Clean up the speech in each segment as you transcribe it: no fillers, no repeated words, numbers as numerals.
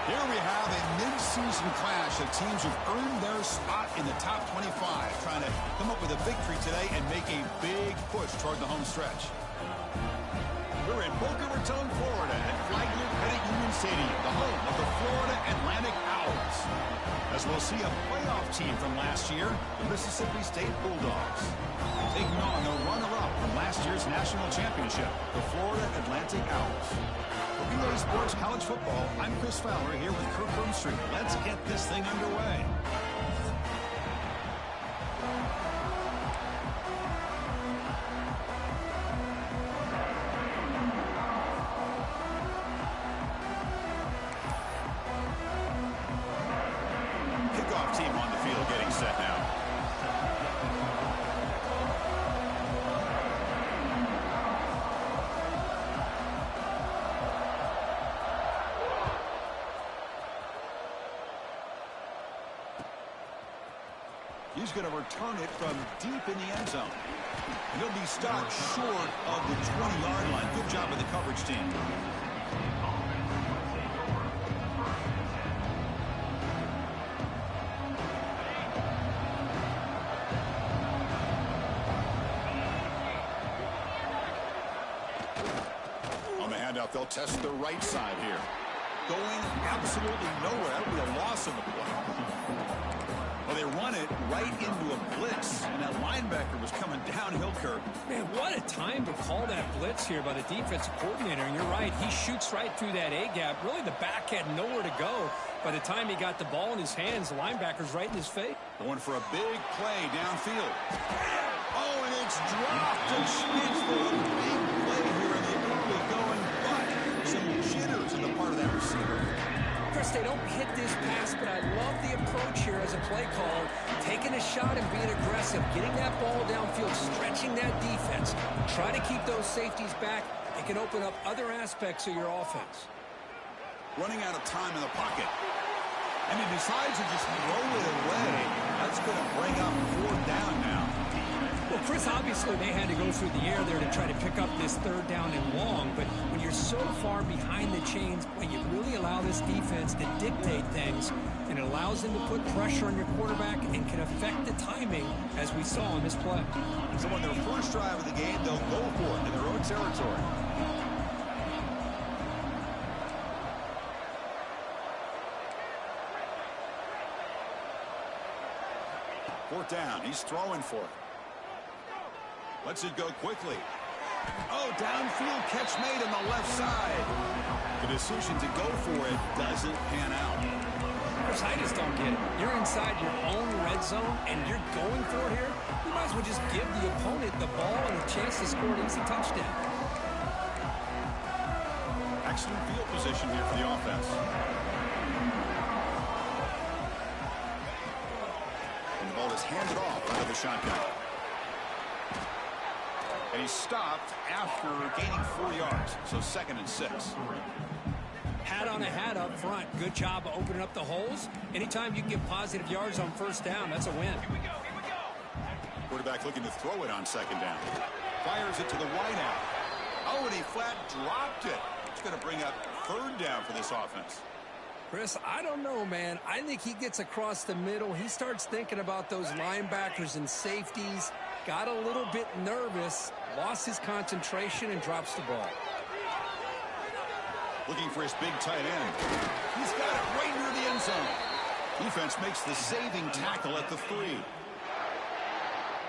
Here we have a mid-season clash of teams who've earned their spot in the top 25, trying to come up with a victory today and make a big push toward the home stretch. We're in Boca Raton, Florida at Flagler Credit Union Stadium, the home of the Florida Atlantic Owls. As we'll see a playoff team from last year, the Mississippi State Bulldogs, taking on the runner-up from last year's national championship, the Florida Atlantic Owls. For Relay Sports College Football, I'm Chris Fowler here with Kirk Broomstreet. Let's get this thing underway. Kickoff team on the field getting set now. He's going to return it from deep in the end zone. He'll be stopped short of the 20-yard line. Good job of the coverage team. On the handout, they'll test the right side here. Going absolutely nowhere. That'll be a loss of the play. Well, they run it right into a blitz, and that linebacker was coming downhill, Kirk. Man, what a time to call that blitz here by the defensive coordinator. And you're right, he shoots right through that A-gap. Really, the back had nowhere to go. By the time he got the ball in his hands, the linebacker's right in his face. Going for a big play downfield. Oh, and it's dropped. A chance for a big play here in the early going, but some jitters on the part of that receiver. Chris, they don't hit this pass, but I love the approach here as a play caller. Taking a shot and being aggressive, getting that ball downfield, stretching that defense. Try to keep those safeties back. It can open up other aspects of your offense. Running out of time in the pocket. And he decides to just throw it away. That's going to bring up 4th down now. Well, Chris, obviously they had to go through the air there to try to pick up this 3rd down and long, but when you're so far behind the chains, well, you really allow this defense to dictate things, and it allows them to put pressure on your quarterback and can affect the timing, as we saw on this play. So on their first drive of the game, they'll go for it in their own territory. Fourth down, he's throwing for it. Lets it go quickly. Oh, downfield catch made on the left side. The decision to go for it doesn't pan out. Chris, I just don't get it. You're inside your own red zone, and you're going for it here? You might as well just give the opponent the ball and a chance to score an easy touchdown. Excellent field position here for the offense. And the ball is handed off out of the shotgun. And he's stopped after gaining 4 yards, so 2nd and 6. Hat on a hat up front. Good job of opening up the holes. Anytime you can get positive yards on 1st down, that's a win. Here we go. Quarterback looking to throw it on 2nd down. Fires it to the wide out. Oh, and he flat dropped it. It's going to bring up 3rd down for this offense. Chris, I don't know, man. I think he gets across the middle. He starts thinking about those linebackers and safeties. Got a little bit nervous, lost his concentration, and drops the ball. Looking for his big tight end. He's got it right near the end zone. Defense makes the saving tackle at the 3.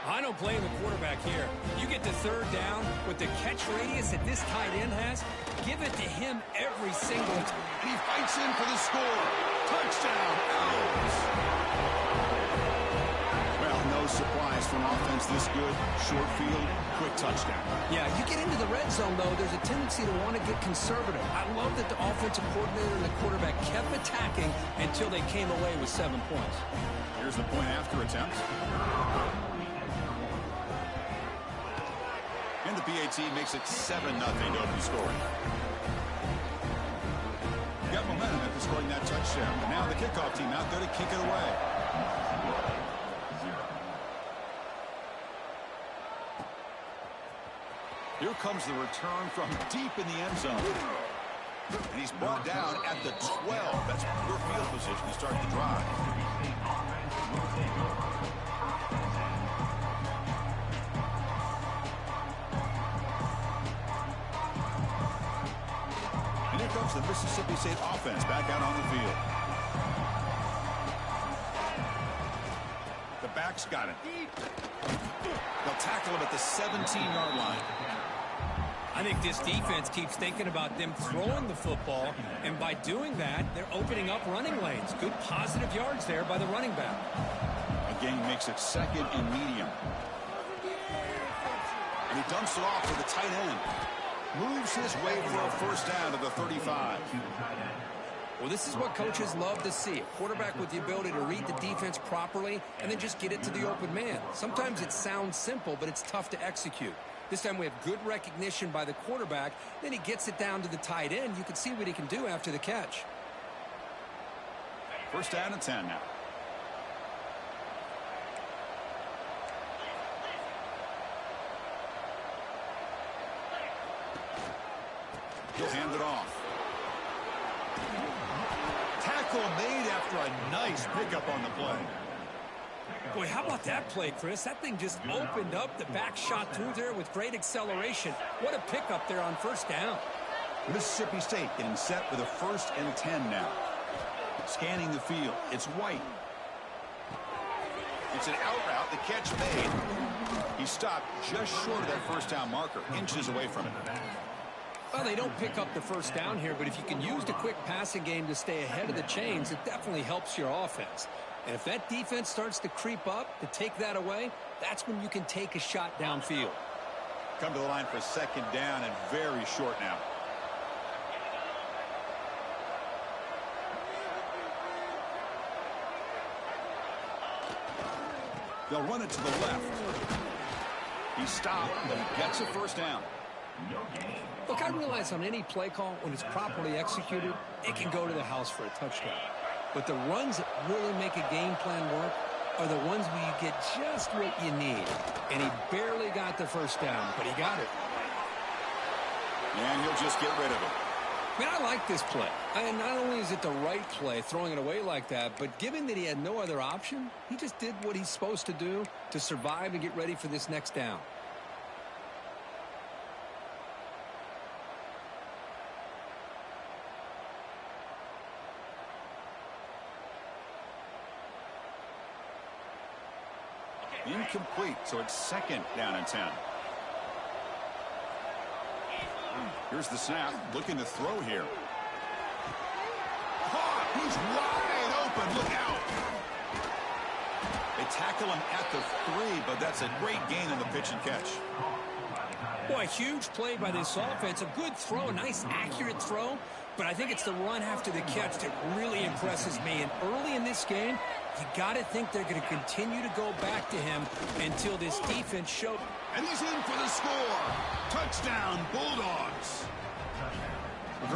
I don't blame the quarterback here. You get the 3rd down with the catch radius that this tight end has, give it to him every single time. And he fights in for the score. Touchdown, Owls. Well, no surprise for an offense this good. Short field, quick touchdown. Yeah, you get into the red zone, though, there's a tendency to want to get conservative. I love that the offensive coordinator and the quarterback kept attacking until they came away with 7 points. Here's the point after attempt. And the PAT makes it 7-0 to open scoring. Got momentum after scoring that touchdown. And now the kickoff team out there to kick it away. Here comes the return from deep in the end zone. And he's brought down at the 12. That's poor field position to start the drive. And here comes the Mississippi State offense back out on the field. The back's got it. They'll tackle him at the 17-yard line. I think this defense keeps thinking about them throwing the football, and by doing that, they're opening up running lanes. Good positive yards there by the running back. A gain makes it second and medium. And he dumps it off to the tight end. Moves his way for a first down to the 35. Well, this is what coaches love to see. A quarterback with the ability to read the defense properly and then just get it to the open man. Sometimes it sounds simple, but it's tough to execute. This time we have good recognition by the quarterback. Then he gets it down to the tight end. You can see what he can do after the catch. First down and 10 now. He'll hand it off. Tackle made after a nice pickup on the play. Boy, how about that play, Chris? That thing just opened up. The back shot through there with great acceleration. What a pickup there on first down. Mississippi State getting set for the first and 10 now. Scanning the field. It's White. It's an out route. The catch made. He stopped just short of that first down marker. Inches away from it. Well, they don't pick up the first down here, but if you can use the quick passing game to stay ahead of the chains, it definitely helps your offense. And if that defense starts to creep up to take that away, that's when you can take a shot downfield. Come to the line for second down and very short now. They'll run it to the left. He stopped and gets a first down. Look, I realize on any play call, when it's properly executed, it can go to the house for a touchdown. But the runs that really make a game plan work are the ones where you get just what you need. And he barely got the first down, but he got it. And he'll just get rid of it. Man, I like this play. And not only is it the right play, throwing it away like that, but given that he had no other option, he just did what he's supposed to do to survive and get ready for this next down. Incomplete, so it's second down and 10. Here's the snap, looking to throw here. Caught, he's wide open, look out. They tackle him at the 3, but that's a great gain in the pitch and catch. Boy, a huge play by this offense. A good throw, a nice accurate throw, but I think it's the run after the catch that really impresses me. And early in this game, you got to think they're going to continue to go back to him until this defense shows. And he's in for the score. Touchdown, Bulldogs.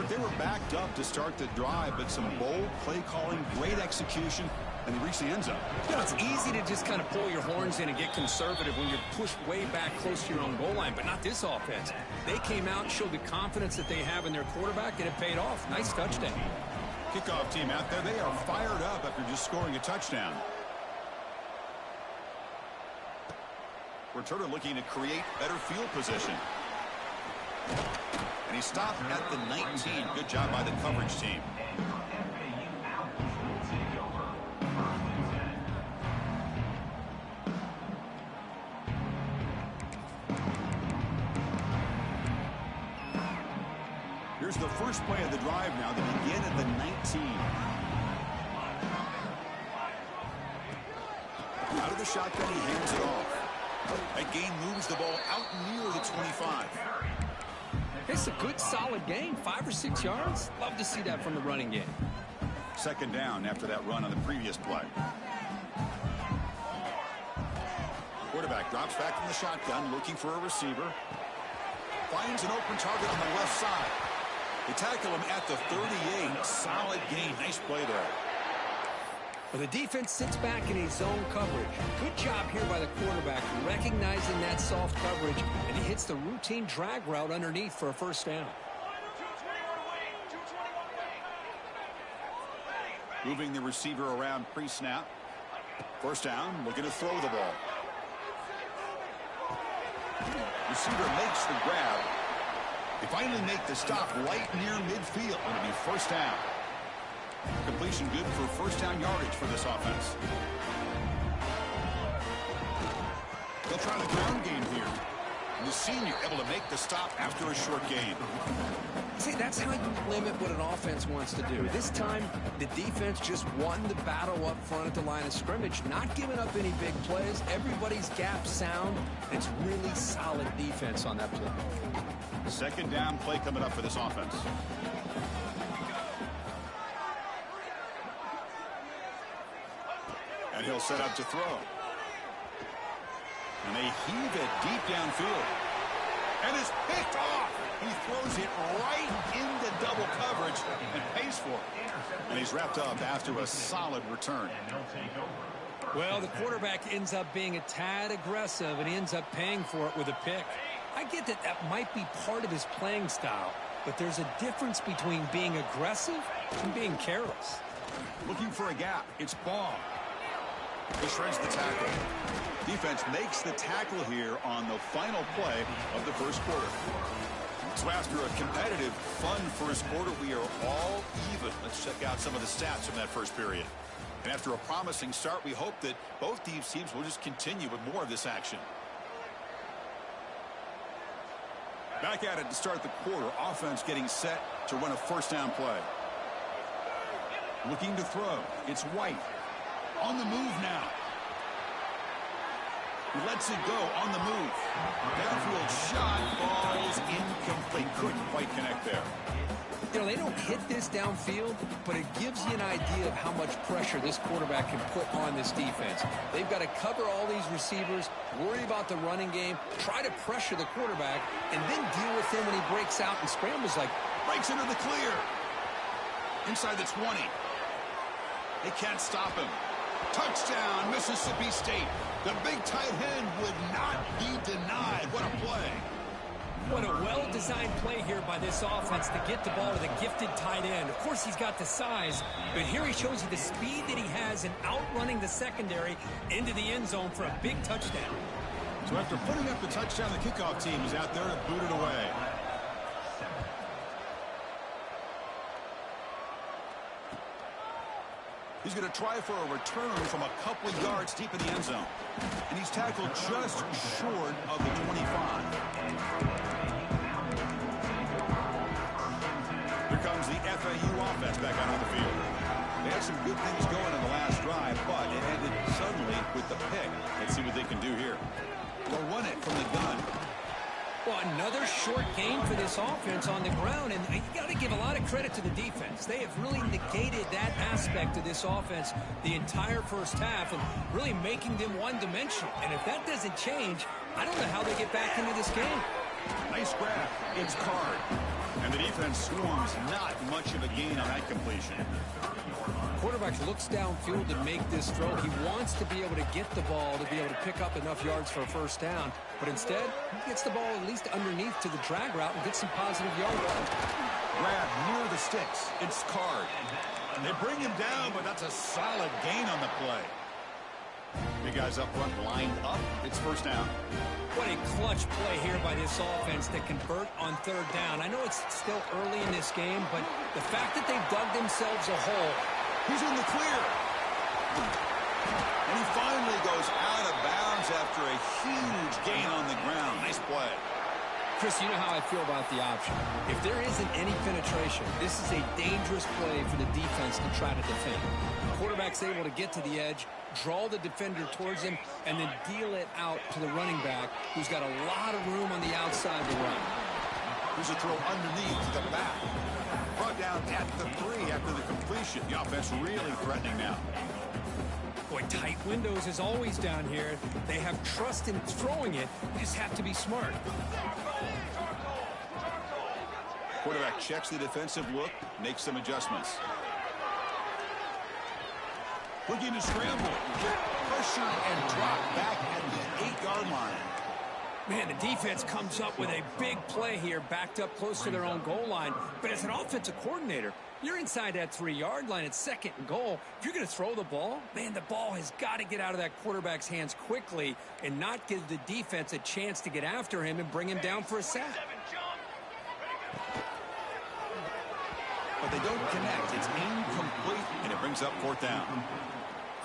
They were backed up to start the drive, but some bold play calling, great execution, and they reached the end zone. You know, it's easy to just kind of pull your horns in and get conservative when you're pushed way back close to your own goal line, but not this offense. They came out and showed the confidence that they have in their quarterback, and it paid off. Nice touchdown. Kickoff team out there, they are fired up after just scoring a touchdown. Returner looking to create better field position. And he stopped at the 19. Good job by the coverage team. Here's the first play of the drive now. They begin at the 19. Out of the shotgun, he hands it off. That gain moves the ball out near the 25. It's a good, solid game. 5 or 6 yards. Love to see that from the running game. Second down after that run on the previous play. Quarterback drops back from the shotgun, looking for a receiver. Finds an open target on the left side. They tackle him at the 38. Solid gain. Nice play there. Well, the defense sits back in a zone coverage. Good job here by the quarterback, recognizing that soft coverage, and he hits the routine drag route underneath for a first down. Moving the receiver around pre-snap. First down, looking to throw the ball. Receiver makes the grab. They finally make the stop right near midfield. It'll be first down. Completion good for first down yardage for this offense. They'll try the ground game here. The senior able to make the stop after a short gain. See, that's how you limit what an offense wants to do. This time, the defense just won the battle up front at the line of scrimmage, not giving up any big plays. Everybody's gap sound. It's really solid defense on that play. Second down play coming up for this offense. And he'll set up to throw. And they heave it deep downfield. And it's picked off. He throws it right into double coverage and pays for it. And he's wrapped up after a solid return. Well, the quarterback ends up being a tad aggressive, and he ends up paying for it with a pick. I get that that might be part of his playing style, but there's a difference between being aggressive and being careless. Looking for a gap. It's Ball. He shreds the tackle. Defense makes the tackle here on the final play of the first quarter. So after a competitive, fun first quarter, we are all even. Let's check out some of the stats from that first period. And after a promising start, we hope that both these teams will just continue with more of this action. Back at it to start the quarter. Offense getting set to run a first down play. Looking to throw. It's White. On the move now. He lets it go on the move. Downfield shot falls incomplete. Couldn't quite connect there. You know, they don't hit this downfield, but it gives you an idea of how much pressure this quarterback can put on this defense. They've got to cover all these receivers, worry about the running game, try to pressure the quarterback, and then deal with him when he breaks out and scrambles like. Breaks into the clear. Inside the 20. They can't stop him. Touchdown, Mississippi State. The big tight end would not be denied. What a play. What a well-designed play here by this offense to get the ball to the gifted tight end. Of course, he's got the size, but here he shows you the speed that he has in outrunning the secondary into the end zone for a big touchdown. So after putting up the touchdown, the kickoff team is out there to boot it away. He's going to try for a return from a couple of yards deep in the end zone. And he's tackled just short of the 25. Here comes the FAU offense back out on the field. They had some good things going in the last drive, but it ended suddenly with the pick. Let's see what they can do here. They'll run it from the gun. Well, another short game for this offense on the ground, and you got to give a lot of credit to the defense. They have really negated that aspect of this offense the entire first half and really making them one-dimensional. And if that doesn't change, I don't know how they get back into this game. Nice grab. It's Card. And the defense swarms. Not much of a gain on that completion. Quarterback looks downfield to make this throw. He wants to be able to get the ball to be able to pick up enough yards for a first down. But instead, he gets the ball at least underneath to the drag route and gets some positive yardage. Grab near the sticks. It's Card. And they bring him down, but that's a solid gain on the play. Big guys up front lined up. It's first down. What a clutch play here by this offense to convert on third down. I know it's still early in this game, but the fact that they've dug themselves a hole. He's in the clear. And he finally goes out of bounds after a huge gain on the ground. Nice play. Chris, you know how I feel about the option. If there isn't any penetration, this is a dangerous play for the defense to try to defend. The quarterback's able to get to the edge, draw the defender towards him, and then deal it out to the running back, who's got a lot of room on the outside to run. Here's a throw underneath to the back. Brought down at the 3 after the completion. The offense really threatening now. Boy, tight windows is always down here. They have trust in throwing it. You just have to be smart. Quarterback checks the defensive look, makes some adjustments. Looking to scramble. Pressure and drop back at the 8-yard line. Man, the defense comes up with a big play here, backed up close to their own goal line. But as an offensive coordinator, You're inside that 3-yard line at 2nd and goal. If you're going to throw the ball, man, the ball has got to get out of that quarterback's hands quickly and not give the defense a chance to get after him and bring him down for a sack. But they don't connect. It's incomplete, and it brings up 4th down.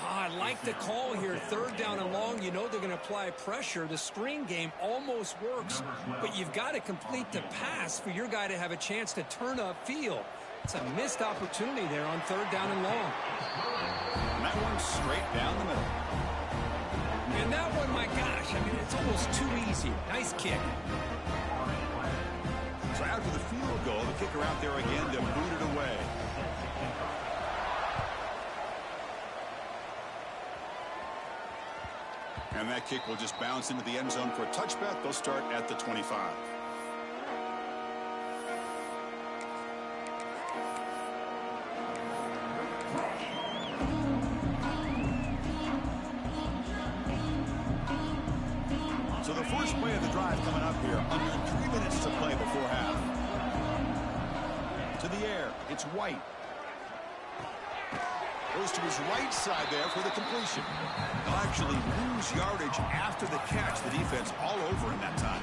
I like the call here. 3rd down and long. You know they're going to apply pressure. The screen game almost works, but you've got to complete the pass for your guy to have a chance to turn upfield. It's a missed opportunity there on 3rd down and long. And that one's straight down the middle. And that one, my gosh, I mean, it's almost too easy. Nice kick. So after the field goal, the kicker out there again to boot it away. And that kick will just bounce into the end zone for a touchback. They'll start at the 25. So the first play of the drive coming up here. Under 3 minutes to play before half. To the air. It's White. Goes to his right side there for the completion. They'll actually lose yardage after the catch. The defense all over him that time.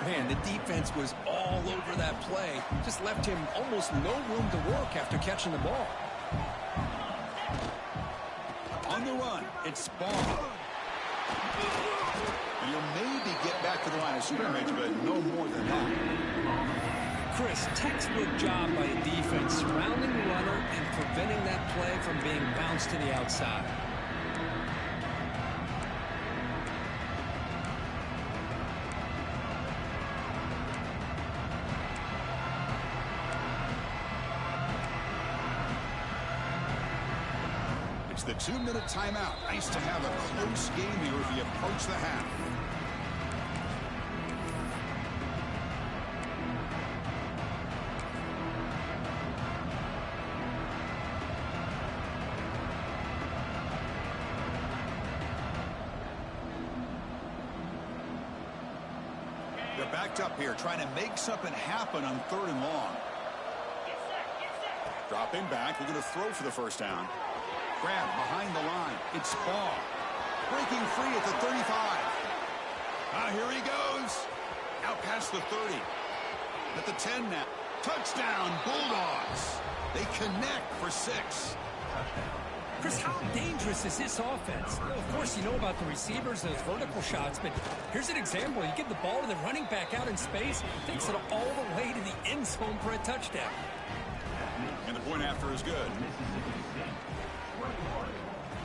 Man, the defense was all over that play. Just left him almost no room to work after catching the ball. On the run, it's Ball. And he'll maybe get back to the line of scrimmage, but no more than that. Chris, textbook job by the defense, surrounding the runner and preventing that play from being bounced to the outside. It's the 2-minute timeout. Nice to have a close game here as we approach the half. They're backed up here, trying to make something happen on 3rd and long. Dropping back, we're going to throw for the first down. Grab behind the line. It's Ball. Breaking free at the 35. Here he goes. Out past the 30. At the 10 now. Touchdown, Bulldogs. They connect for 6. Chris, how dangerous is this offense? Well, of course, you know about the receivers, those vertical shots, but here's an example. You give the ball to the running back out in space, takes it all the way to the end zone for a touchdown. And the point after is good.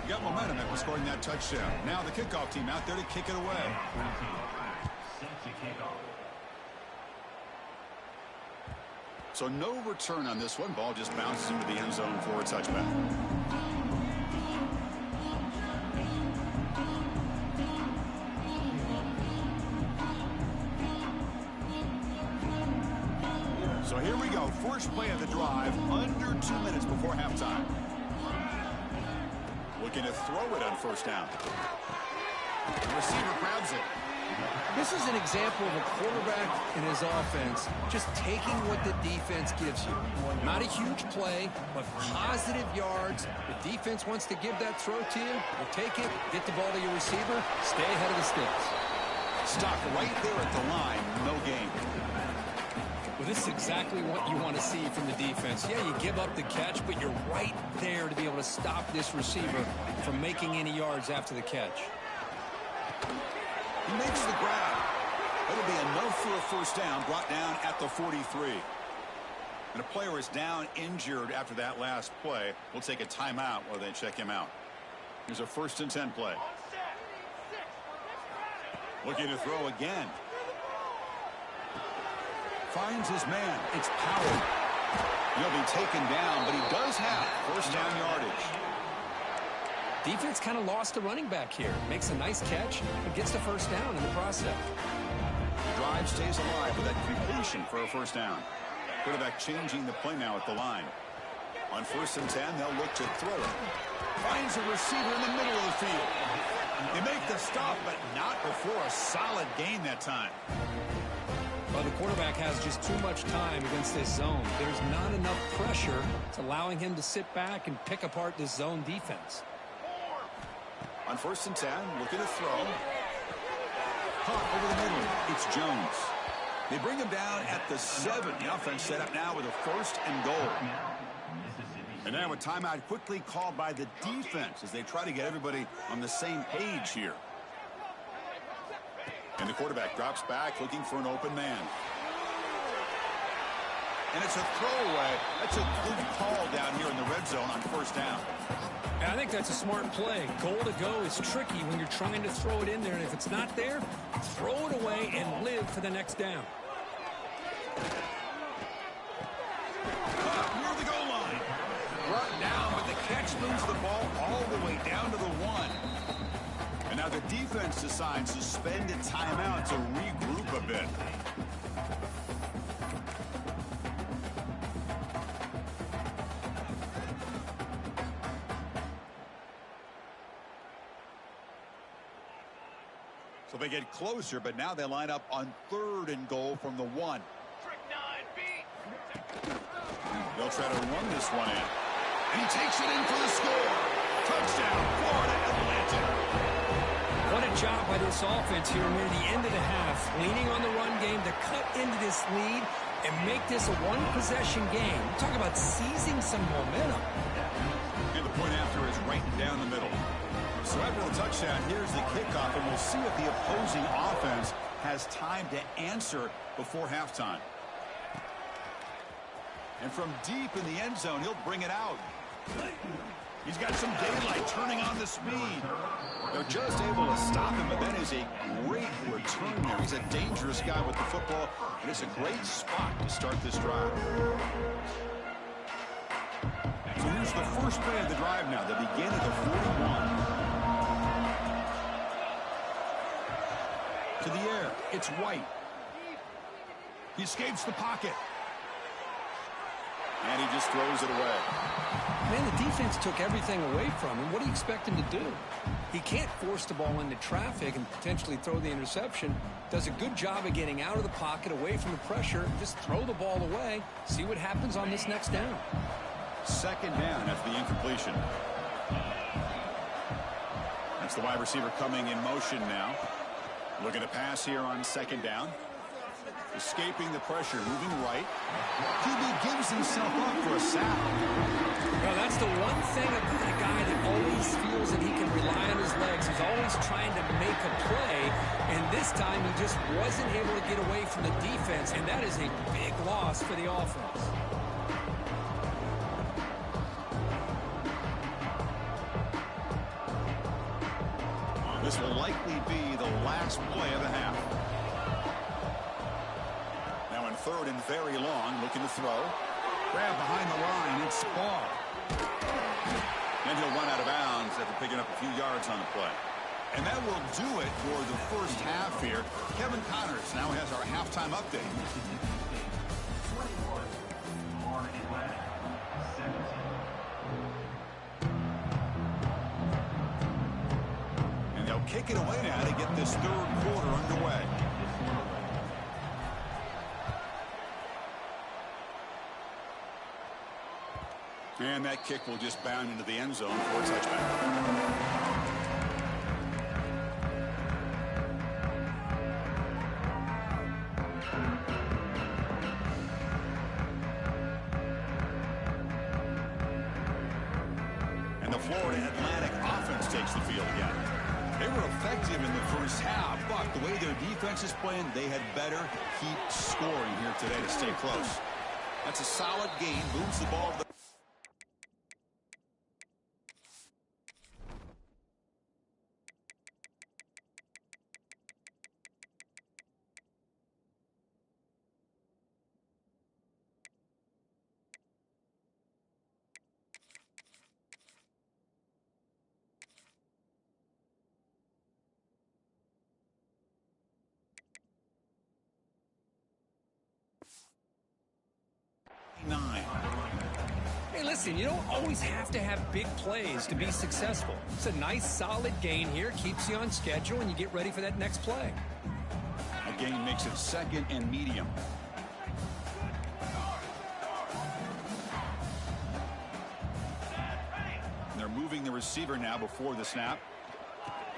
Got momentum after scoring that touchdown. Now the kickoff team out there to kick it away. So no return on this one. Ball just bounces into the end zone for a touchback. So here we go. First play of the drive. Under 2 minutes before halftime. Looking to throw it on first down. The receiver grabs it. This is an example of a quarterback and his offense just taking what the defense gives you. Not a huge play, but positive yards. The defense wants to give that throw to you. You take it, get the ball to your receiver, stay ahead of the sticks. Stop right there at the line. No gain. Well, this is exactly what you want to see from the defense. Yeah, you give up the catch, but you're right there to be able to stop this receiver from making any yards after the catch. He makes the grab. That'll be enough for a first down, brought down at the 43. And a player is down injured after that last play. We'll take a timeout while they check him out. Here's a 1st and 10 play. Looking to throw again. Finds his man. It's Powell. He'll be taken down, but he does have first down yardage. Defense kind of lost a running back here. Makes a nice catch and gets the first down in the process. Drive stays alive with that completion for a first down. Quarterback changing the play now at the line. On 1st and 10, they'll look to throw it. Finds a receiver in the middle of the field. They make the stop, but not before a solid gain that time. Well, the quarterback has just too much time against this zone. There's not enough pressure. It's allowing him to sit back and pick apart this zone defense. On 1st and 10, looking to throw. Caught over the middle. It's Jones. They bring him down at the 7. The offense set up now with a 1st and goal. And now a timeout quickly called by the defense as they try to get everybody on the same page here. And the quarterback drops back looking for an open man. And it's a throwaway. That's a good call down here in the red zone on 1st down. I think that's a smart play. Goal to go is tricky when you're trying to throw it in there. And if it's not there, throw it away and live for the next down. Near the goal line. Brought down, but the catch moves the ball all the way down to the 1. And now the defense decides to spend a timeout to regroup a bit. So they get closer, but now they line up on 3rd and goal from the 1. They'll try to run this one in. And he takes it in for the score. Touchdown, Florida Atlantic. What a job by this offense here near the end of the half, leaning on the run game to cut into this lead and make this a one-possession game. We're talking about seizing some momentum. And the point after is right down the middle. So after the touchdown, here's the kickoff, and we'll see if the opposing offense has time to answer before halftime. And from deep in the end zone, he'll bring it out. He's got some daylight turning on the speed. They're just able to stop him, but that is a great return there. He's a dangerous guy with the football, and it's a great spot to start this drive. So here's the first play of the drive now. They begin at the 41. To the air, it's White. He escapes the pocket. And he just throws it away. Man, the defense took everything away from him. What do you expect him to do? He can't force the ball into traffic and potentially throw the interception. Does a good job of getting out of the pocket, away from the pressure. Just throw the ball away. See what happens on this next down. 2nd down after the incompletion. That's the wide receiver coming in motion now. Looking to pass here on 2nd down. Escaping the pressure, moving right. QB gives himself up for a sack. Well, that's the one thing about a guy that always feels that he can rely on his legs. He's always trying to make a play, and this time he just wasn't able to get away from the defense, and that is a big loss for the offense. This will likely be the last play of the half. Now in 3rd and very long, looking to throw. Grab behind the line, it's Ball. And he'll run out of bounds after picking up a few yards on the play. And that will do it for the first half here. Kevin Connors now has our halftime update. And they'll kick it away now to get this 3rd quarter underway. And that kick will just bound into the end zone for a touchback. And the Florida Atlantic offense takes the field again. They were effective in the first half, but the way their defense is playing, they had better keep scoring here today to stay close. That's a solid gain, moves the ball to the Hey, listen, you don't always have to have big plays to be successful. It's a nice, solid gain here, keeps you on schedule, and you get ready for that next play. A gain makes it 2nd and medium. And they're moving the receiver now before the snap.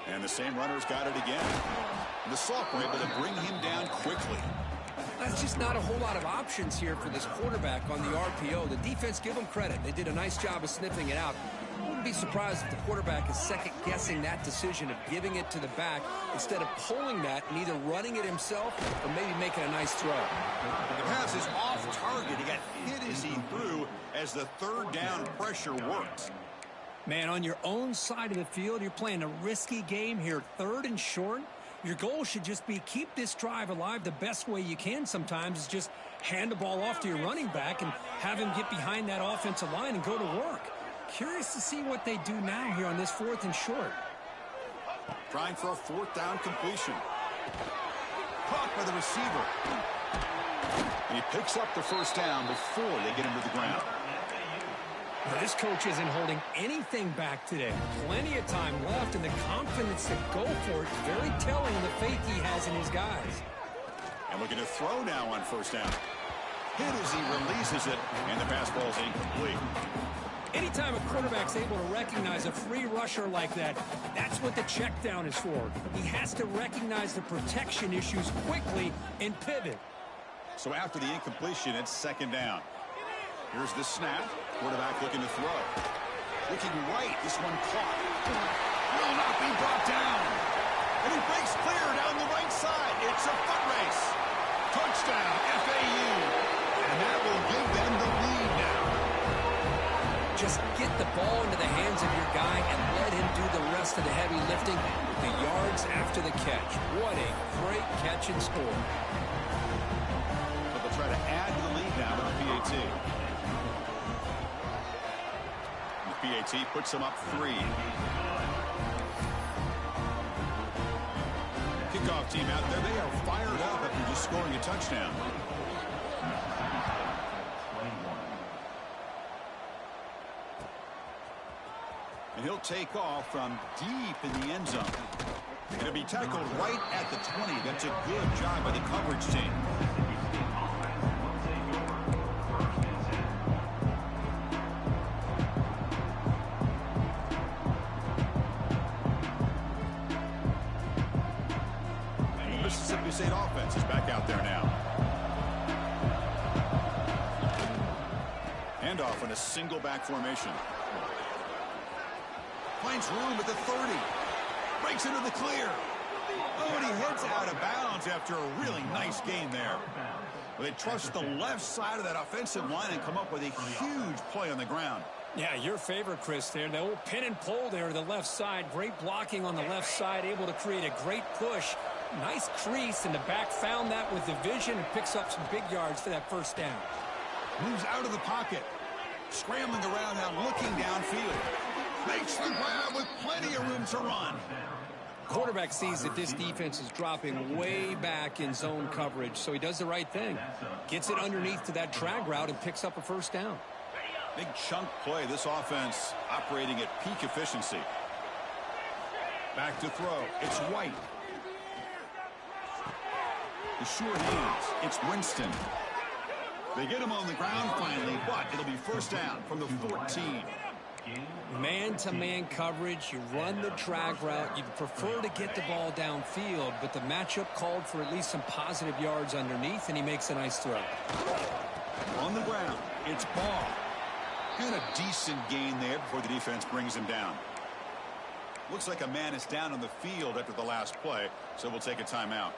And the same runner's got it again. The Salk were able to bring him down quickly. That's just not a whole lot of options here for this quarterback on the RPO. The defense, give them credit. They did a nice job of sniffing it out. I wouldn't be surprised if the quarterback is second-guessing that decision of giving it to the back instead of pulling that and either running it himself or maybe making a nice throw. The pass is off target. He got hit as he threw as the 3rd down pressure worked. Man, on your own side of the field, you're playing a risky game here, 3rd and short. Your goal should just be keep this drive alive. The best way you can sometimes is just hand the ball off to your running back and have him get behind that offensive line and go to work. Curious to see what they do now here on this 4th and short. Trying for a 4th down completion. Caught by the receiver. And he picks up the 1st down before they get him to the ground. Well, this coach isn't holding anything back today. Plenty of time left, and the confidence to go for it is very telling of the faith he has in his guys. And looking to throw now on 1st down. Hit as he releases it, and the pass ball is incomplete. Anytime a quarterback's able to recognize a free rusher like that, that's what the check down is for. He has to recognize the protection issues quickly and pivot. So after the incompletion, it's 2nd down. Here's the snap. Quarterback looking to throw. Looking right. This one caught. Will not be brought down. And he breaks clear down the right side. It's a foot race. Touchdown, FAU. And that will give them the lead now. Just get the ball into the hands of your guy and let him do the rest of the heavy lifting. The yards after the catch. What a great catch and score. But they'll try to add to the lead now with the PAT. PAT puts them up 3. Kickoff team out there. They are fired up after just scoring a touchdown. And he'll take off from deep in the end zone. And he'll be tackled right at the 20. That's a good job by the coverage team. Mississippi State offense is back out there now. Handoff in a single back formation. Finds room at the 30. Breaks into the clear. Oh, and he heads out of bounds after a really nice gain there. Well, they trust the left side of that offensive line and come up with a huge play on the ground. Yeah, your favorite, Chris, there. The old pin and pull there to the left side. Great blocking on the left side. Able to create a great push. Nice crease, and the back found that with the vision and picks up some big yards for that 1st down. Moves out of the pocket. Scrambling around now, looking downfield. Makes the grab with plenty of room to run. Quarterback sees that this defense is dropping way back in zone coverage, so he does the right thing. Gets it underneath to that drag route and picks up a 1st down. Big chunk play. This offense operating at peak efficiency. Back to throw. It's White. The sure hands. It's Winston. They get him on the ground finally, but it'll be 1st down from the 14. Man-to-man coverage, you run the drag route. You'd prefer to get the ball downfield, but the matchup called for at least some positive yards underneath, and he makes a nice throw. On the ground, it's Ball. And a decent gain there before the defense brings him down. Looks like a man is down on the field after the last play, so we'll take a timeout.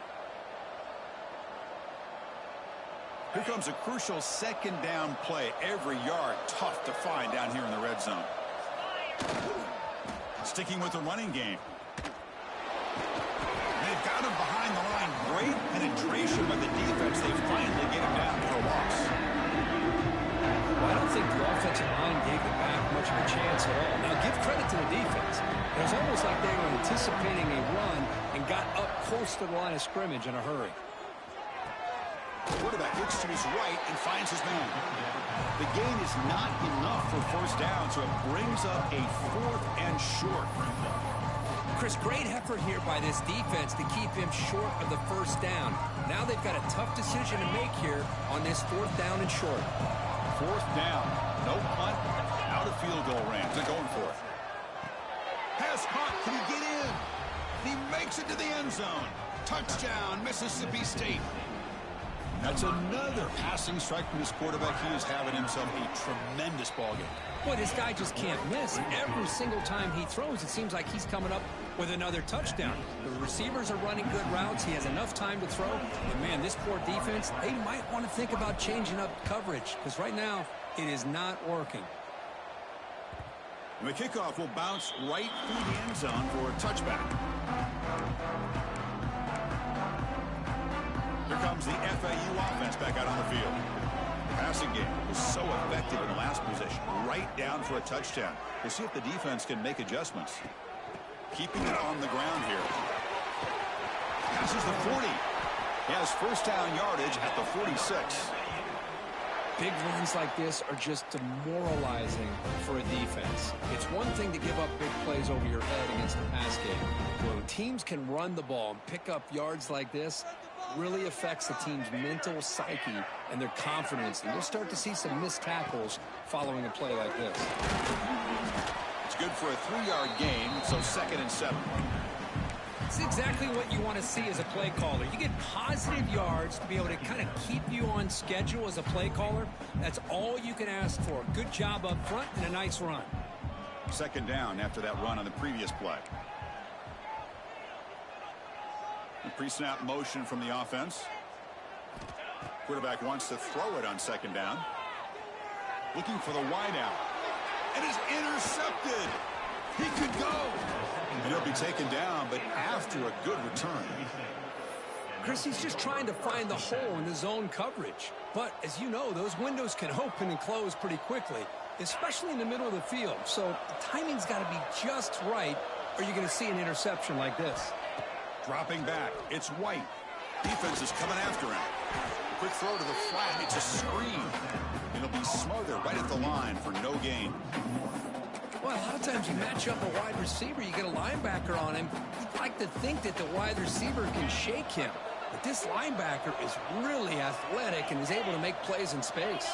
Here comes a crucial 2nd down play. Every yard tough to find down here in the red zone. Sticking with the running game. They've got him behind the line. Great penetration by the defense. They finally get him down for a loss. Well, I don't think the offensive line gave the back much of a chance at all. Now, give credit to the defense. It was almost like they were anticipating a run and got up close to the line of scrimmage in a hurry. Quarterback looks to his right and finds his man. The gain is not enough for 1st down, so it brings up a 4th and short. Chris, great effort here by this defense to keep him short of the first down. Now they've got a tough decision to make here on this 4th down and short. 4th down. No punt. Out of field goal range. They're going for it. Pass caught. Can he get in? He makes it to the end zone. Touchdown, Mississippi State. That's another passing strike from his quarterback. He is having himself a tremendous ballgame. Boy, this guy just can't miss. Every single time he throws, it seems like he's coming up with another touchdown. The receivers are running good routes. He has enough time to throw. But, man, this poor defense, they might want to think about changing up coverage because right now it is not working. And the kickoff will bounce right through the end zone for a touchback. Here comes the FAU offense back out on the field. The passing game was so effective in the last possession, right down for a touchdown. We'll see if the defense can make adjustments. Keeping it on the ground here. Passes the 40. He has first down yardage at the 46. Big runs like this are just demoralizing for a defense. It's one thing to give up big plays over your head against the pass game. When teams can run the ball and pick up yards like this, really affects the team's mental psyche and their confidence. And you'll start to see some missed tackles following a play like this. It's good for a 3-yard gain, so 2nd and 7. It's exactly what you want to see as a play caller. You get positive yards to be able to kind of keep you on schedule as a play caller. That's all you can ask for. Good job up front and a nice run. 2nd down after that run on the previous play. The pre-snap motion from the offense. Quarterback wants to throw it on 2nd down. Looking for the wideout. And is intercepted. He could go. And he'll be taken down, but after a good return. Chris, he's just trying to find the hole in the zone coverage. But as you know, those windows can open and close pretty quickly, especially in the middle of the field. So the timing's got to be just right, or you're going to see an interception like this. Dropping back. It's White. Defense is coming after him. Quick throw to the flat. It's a screen. It'll be smothered right at the line for no gain. Well, a lot of times you match up a wide receiver, you get a linebacker on him. You'd like to think that the wide receiver can shake him. But this linebacker is really athletic and is able to make plays in space.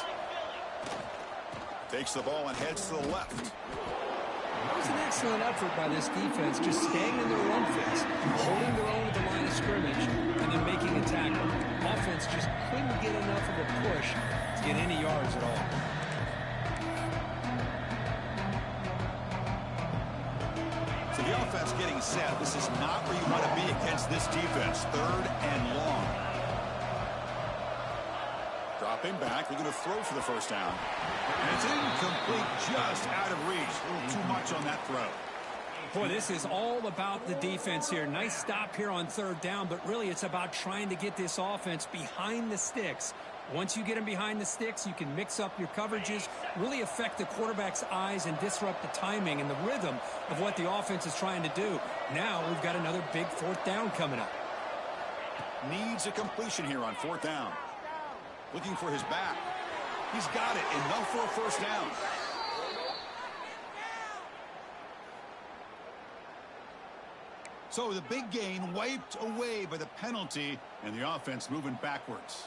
Takes the ball and heads to the left. That was an excellent effort by this defense, just staying in their run fence, holding their own at the line of scrimmage, and then making a tackle. Offense just couldn't get enough of a push to get any yards at all. So the offense getting set. This is not where you want to be against this defense. 3rd and long. Dropping back, looking to throw for the first down. And it's incomplete, just out of reach. A little too much on that throw. Boy, this is all about the defense here. Nice stop here on 3rd down, but really it's about trying to get this offense behind the sticks. Once you get them behind the sticks, you can mix up your coverages, really affect the quarterback's eyes and disrupt the timing and the rhythm of what the offense is trying to do. Now we've got another big 4th down coming up. Needs a completion here on 4th down. Looking for his back. He's got it. Enough for a first down. So the big gain wiped away by the penalty, and the offense moving backwards.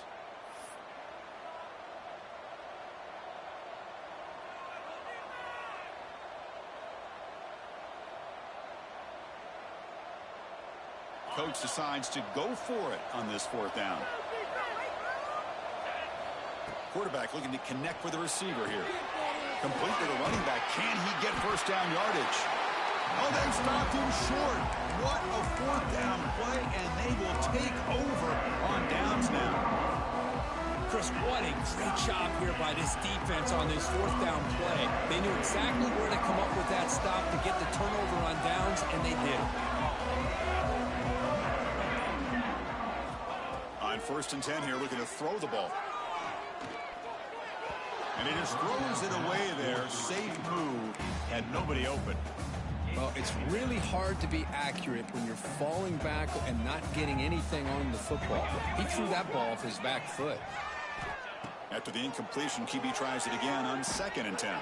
Coach decides to go for it on this 4th down. Quarterback looking to connect with the receiver here. Complete to the running back. Can he get first down yardage? Oh, they stopped him short. What a 4th down play, and they will take over on downs now. Chris, what a great job here by this defense on this 4th down play. They knew exactly where to come up with that stop to get the turnover on downs, and they did. On 1st and 10 here, looking to throw the ball. And he just throws it away there. Safe move. Had nobody open. Well, it's really hard to be accurate when you're falling back and not getting anything on the football. He threw that ball off his back foot. After the incompletion, QB tries it again on 2nd and 10.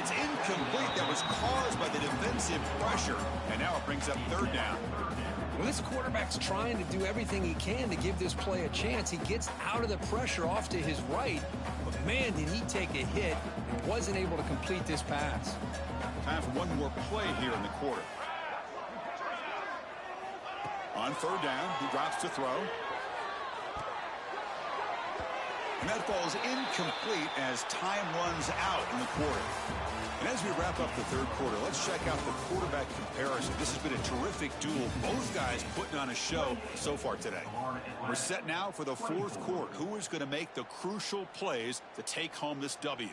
It's incomplete. That was caused by the defensive pressure. And now it brings up third down. Well, this quarterback's trying to do everything he can to give this play a chance. He gets out of the pressure off to his right, but man, did he take a hit and wasn't able to complete this pass. Time for one more play here in the quarter. On third down, he drops to throw. And that falls incomplete as time runs out in the quarter. And as we wrap up the third quarter, let's check out the quarterback comparison. This has been a terrific duel. Both guys putting on a show so far today. We're set now for the fourth quarter. Who is going to make the crucial plays to take home this W?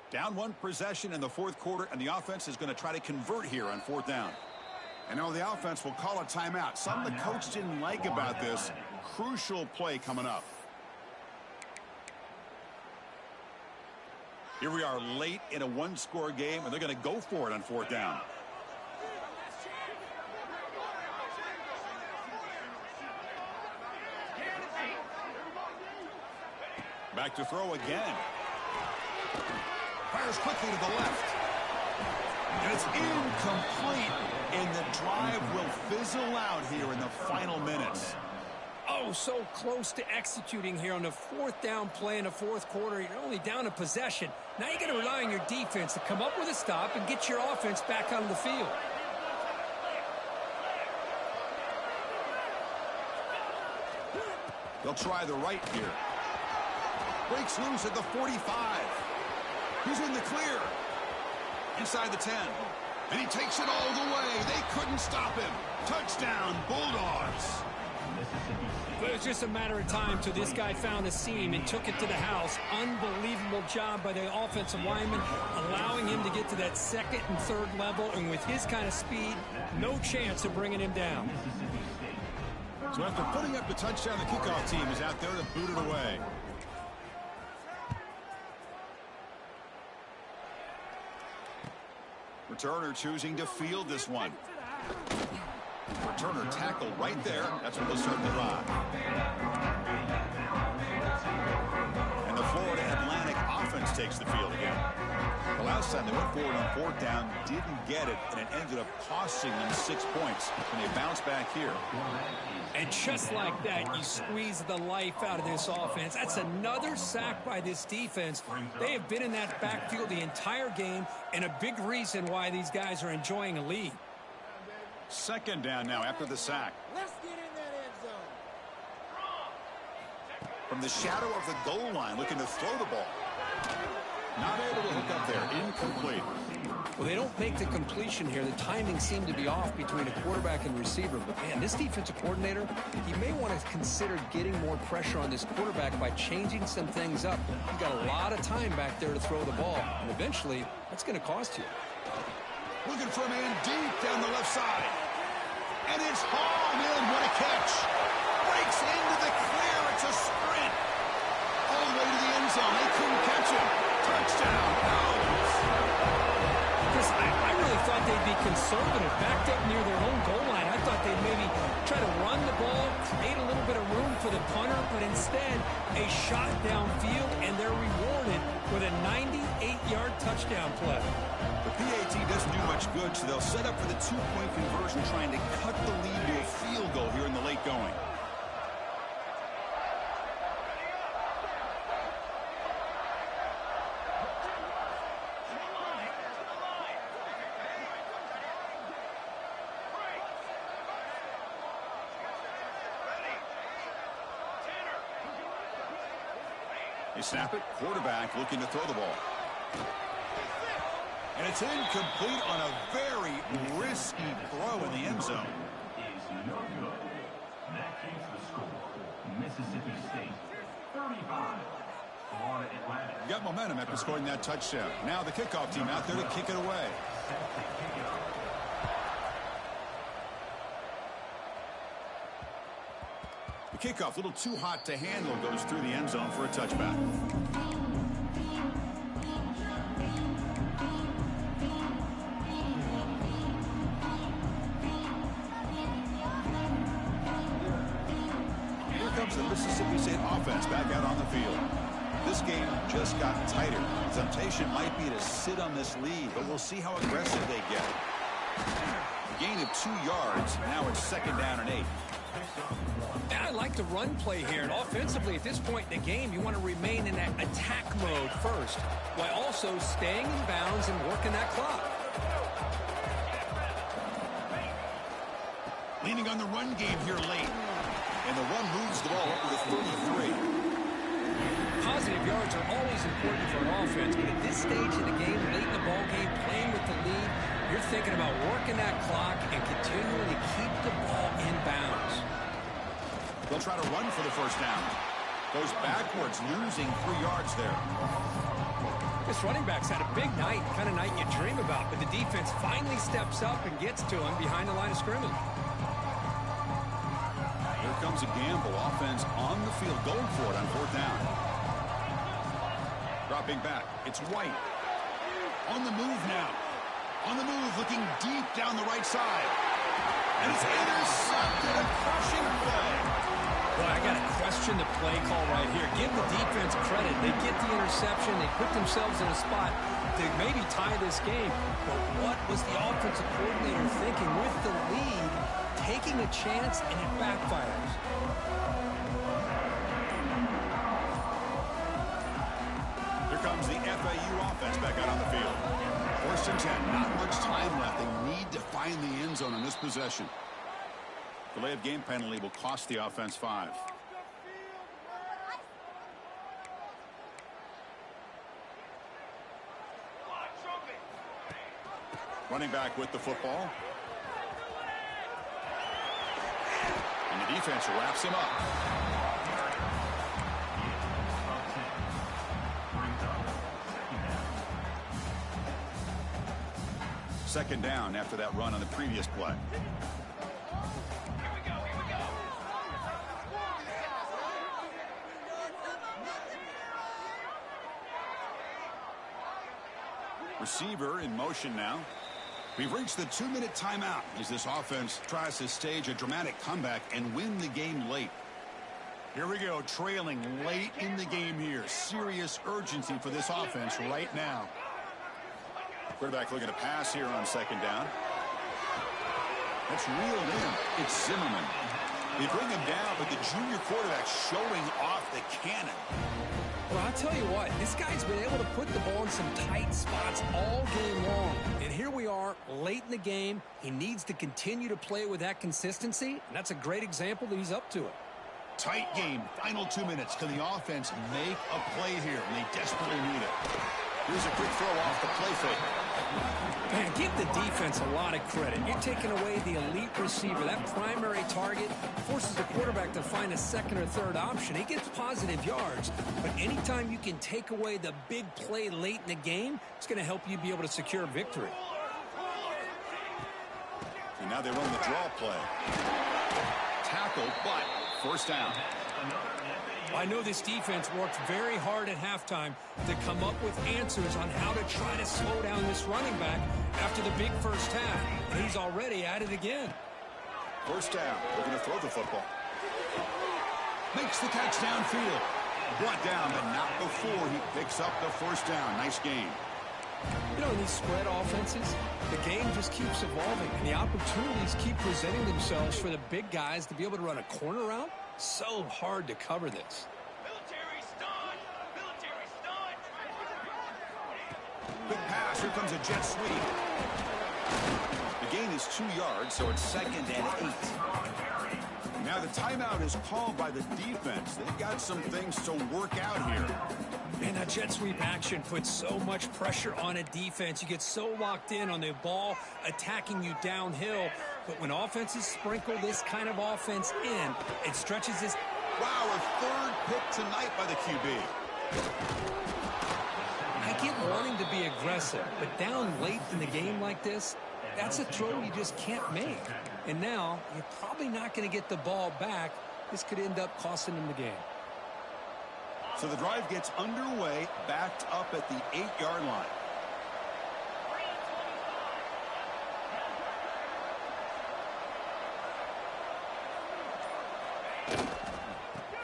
Down one possession in the fourth quarter, and the offense is going to try to convert here on fourth down. And now the offense will call a timeout. Something the coach didn't like about this. Crucial play coming up. Here we are late in a one-score game, and they're going to go for it on fourth down. Back to throw again. Fires quickly to the left. And it's incomplete. And the drive will fizzle out here in the final minutes. Oh, so close to executing here on the fourth down play in the fourth quarter. You're only down a possession. Now you got to rely on your defense to come up with a stop and get your offense back on the field. They'll try the right here. Breaks loose at the 45. He's in the clear. Inside the 10. And he takes it all the way. They couldn't stop him. Touchdown, Bulldogs. But it was just a matter of time till this guy found a seam and took it to the house. Unbelievable job by the offensive lineman, allowing him to get to that second and third level. And with his kind of speed, no chance of bringing him down. So after putting up the touchdown, the kickoff team is out there to boot it away. Returner choosing to field this one. Returner tackle right there. That's when they'll start the drive. And the Florida Atlantic offense takes the field again. The last time they went forward on fourth down, didn't get it, and it ended up costing them 6 points. And they bounce back here. And just like that, you squeeze the life out of this offense. That's another sack by this defense. They have been in that backfield the entire game, and a big reason why these guys are enjoying a lead. Second down now after the sack. Let's get in that end zone. From the shadow of the goal line, looking to throw the ball. Not able to hook up there. Incomplete. Well, they don't make the completion here. The timing seemed to be off between a quarterback and receiver. But, man, this defensive coordinator, he may want to consider getting more pressure on this quarterback by changing some things up. You've got a lot of time back there to throw the ball. And eventually, that's going to cost you. Looking for a man deep down the left side. And it's hauled in. What a catch. Breaks into the clear. It's a sprint. All the way to the end zone. They couldn't catch him. Touchdown. I really thought they'd be conservative, backed up near their own goal line. I thought they'd maybe try to run the ball, create a little bit of room for the punter, but instead a shot downfield, and they're rewarded with a 98-yard touchdown play. The PAT doesn't do much good, so they'll set up for the two-point conversion, trying to cut the lead to a field goal here in the late going. They snap it. Quarterback looking to throw the ball. And it's incomplete on a very risky throw in the end zone. Is no good. That keeps the score. Mississippi State 35. Florida Atlantic. You got momentum after scoring that touchdown. Now the kickoff team out there to kick it away. The kickoff, a little too hot to handle, goes through the end zone for a touchback. comes the Mississippi State offense back out on the field. This game just got tighter. The temptation might be to sit on this lead, but we'll see how aggressive they get. A gain of 2 yards. Now it's 2nd down and 8. I like the run play here. And offensively, at this point in the game, you want to remain in that attack mode first, while also staying in bounds and working that clock. Leaning on the run game here late. And the run moves the ball up to the 33. Positive yards are always important for an offense, but at this stage in the game, late in the ball game, playing with the lead, you're thinking about working that clock and continuing to keep the ball in bounds. They'll try to run for the 1st down. Goes backwards, losing 3 yards there. This running back's had a big night, kind of night you dream about, but the defense finally steps up and gets to him behind the line of scrimmage. Here comes a gamble. Offense on the field, going for it on 4th down. Dropping back. It's White. On the move now. On the move, looking deep down the right side. And it's intercepted. A crushing play. Well, I got to question the play call right here. Give the defense credit. They get the interception. They put themselves in a spot to maybe tie this game. But what was the offensive coordinator thinking with the lead, taking a chance, and it backfires? Here comes the FAU offense back out on the field. 1st and 10. Not much time left. They need to find the end zone on this possession. Delay of game penalty will cost the offense 5. Running back with the football. And the defense wraps him up. Second down after that run on the previous play. Receiver in motion now. We've reached the 2-minute timeout as this offense tries to stage a dramatic comeback and win the game late. Here we go, trailing late in the game here. Serious urgency for this offense right now. Quarterback looking to pass here on 2nd down. That's reeled in. It's Zimmerman. They bring him down, but the junior quarterback showing off the cannon. Well, I'll tell you what, this guy's been able to put the ball in some tight spots all game long. And here we are, late in the game. He needs to continue to play with that consistency, and that's a great example that he's up to it. Tight game, final 2 minutes. Can the offense make a play here? And they desperately need it. Here's a quick throw off the play fake. Man, give the defense a lot of credit. You're taking away the elite receiver. That primary target forces the quarterback to find a 2nd or 3rd option. He gets positive yards, but anytime you can take away the big play late in the game, it's going to help you be able to secure victory. And now they run the draw play. Tackle, but 1st down. I know this defense worked very hard at halftime to come up with answers on how to try to slow down this running back after the big 1st half. And he's already at it again. 1st down. Looking to throw the football. Makes the catch downfield. Brought down, but not before he picks up the 1st down. Nice game. You know, in these spread offenses, the game just keeps evolving, and the opportunities keep presenting themselves for the big guys to be able to run a corner route. So hard to cover this. Military stun! Military stun! Quick pass. Here comes a jet sweep. The gain is 2 yards, so it's 2nd and 8. Now the timeout is called by the defense. They've got some things to work out here. And that jet sweep action puts so much pressure on a defense. You get so locked in on the ball attacking you downhill. But when offenses sprinkle this kind of offense in, it stretches this. Wow, a 3rd pick tonight by the QB. I get wanting to be aggressive, but down late in the game like this, that's a throw you just can't make. And now, you're probably not going to get the ball back. This could end up costing them the game. So the drive gets underway, backed up at the 8-yard line.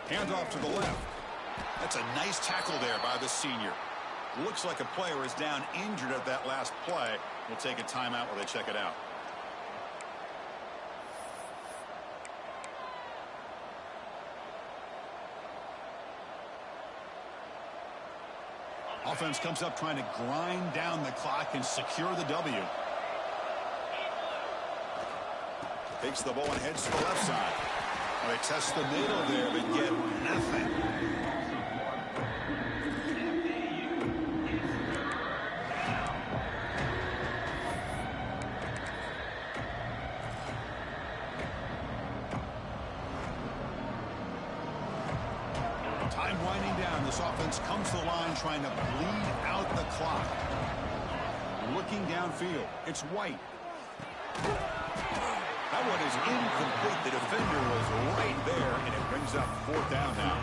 Hands off to the left. That's a nice tackle there by the senior. Looks like a player is down injured at that last play. We'll take a timeout while they check it out. Offense comes up trying to grind down the clock and secure the W. Takes the ball and heads to the left side. Well, they test the middle there, but get nothing. Time winding down. This offense comes to the line trying to bleed out the clock. Looking downfield. It's White. That one is incomplete. The defender was right there, and it brings up 4th down now.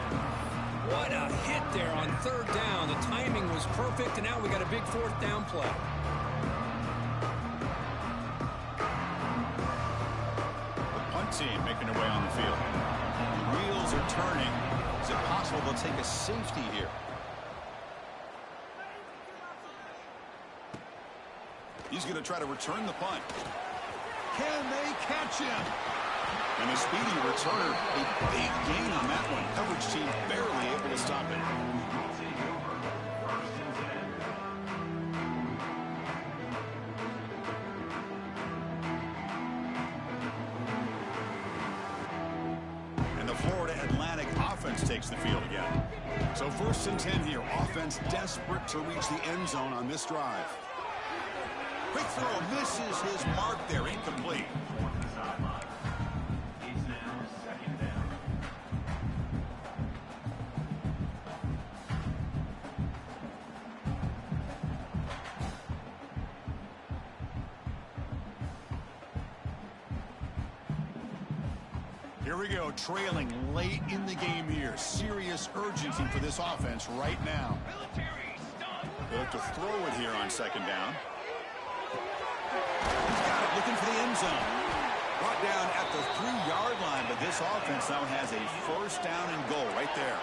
What a hit there on 3rd down. The timing was perfect, and now we got a big 4th down play. The punt team making their way on the field. The wheels are turning. Is it possible they'll take a safety here? He's going to try to return the punt. Can they catch him? And a speedy returner, a big gain on that one. Coverage team barely able to stop it. And the Florida Atlantic offense takes the field again. So 1st and 10 here. Offense desperate to reach the end zone on this drive. Quick throw misses his mark there. Incomplete. It's now 2nd down. Here we go, trailing late in the game here. Serious urgency for this offense right now. Military stun. They look to throw it here on 2nd down. He's got it, looking for the end zone. Brought down at the 3-yard line, but this offense now has a 1st down and goal right there.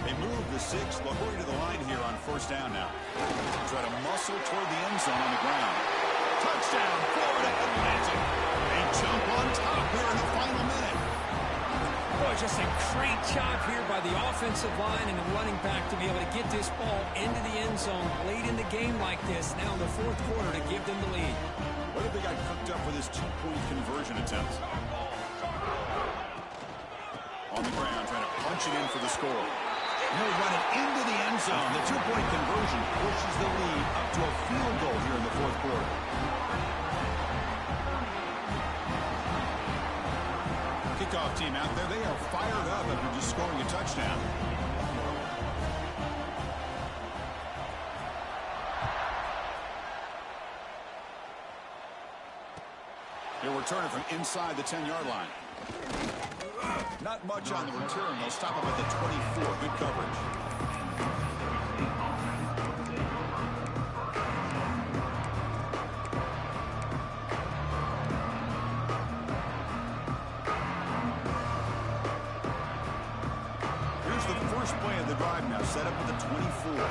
They move the 6. They'll hurry to the line here on 1st down now. Try to muscle toward the end zone on the ground. Touchdown, Florida Atlantic. They jump on top here in the final minute. Boy, just a great job here by the offensive line and the running back to be able to get this ball into the end zone late in the game like this, now in the 4th quarter to give them the lead. What if they got cooked up for this 2-point conversion attempt? On the ground, trying to punch it in for the score. And he'll run it into the end zone. The 2-point conversion pushes the lead up to a field goal here in the 4th quarter. Kickoff team out there, they are fired up after just scoring a touchdown. They'll return it from inside the 10-yard line. Not much on the return. They'll stop him at the 24. Good coverage. Here's the first play of the drive now, set up at the 24.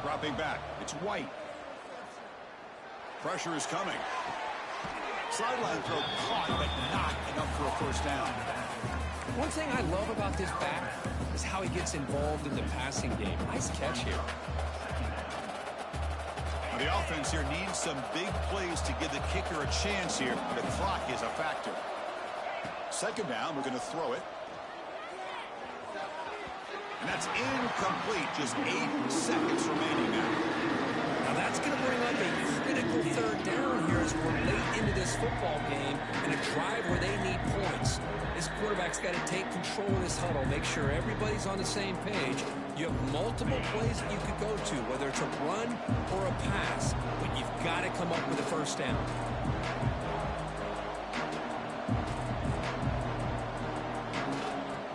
Dropping back, it's White. Pressure is coming. Sideline throw caught, but not enough for a 1st down. One thing I love about this back is how he gets involved in the passing game. Nice catch here. The offense here needs some big plays to give the kicker a chance here. The clock is a factor. 2nd down, we're going to throw it. And that's incomplete. Just 8 seconds remaining now. Now that's going to bring up a critical 3rd down here as we're late into this football game in a drive where they need points. This quarterback's got to take control of this huddle, make sure everybody's on the same page. You have multiple plays that you could go to, whether it's a run or a pass, but you've got to come up with a 1st down.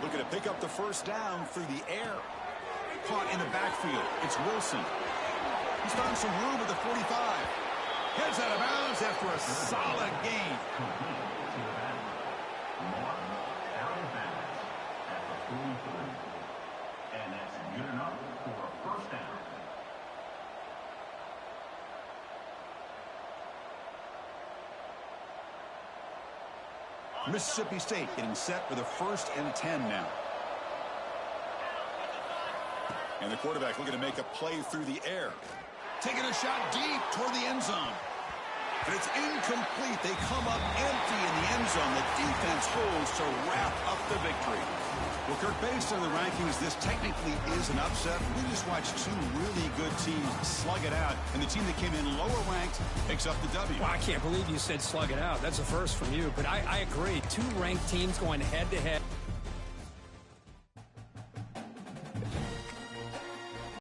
Looking to pick up the 1st down through the air. Caught in the backfield. It's Wilson. He's found some room at the 45. Heads out of bounds after a solid gain. Mississippi State getting set for the 1st and 10 now. And the quarterback looking to make a play through the air. Taking a shot deep toward the end zone. And it's incomplete. They come up empty in the end zone. The defense holds to wrap up the victory. Well, Kirk, based on the rankings, this technically is an upset. We just watched two really good teams slug it out, and the team that came in lower ranked picks up the W. Well, I can't believe you said slug it out. That's a first from you, but I agree. Two ranked teams going head-to-head.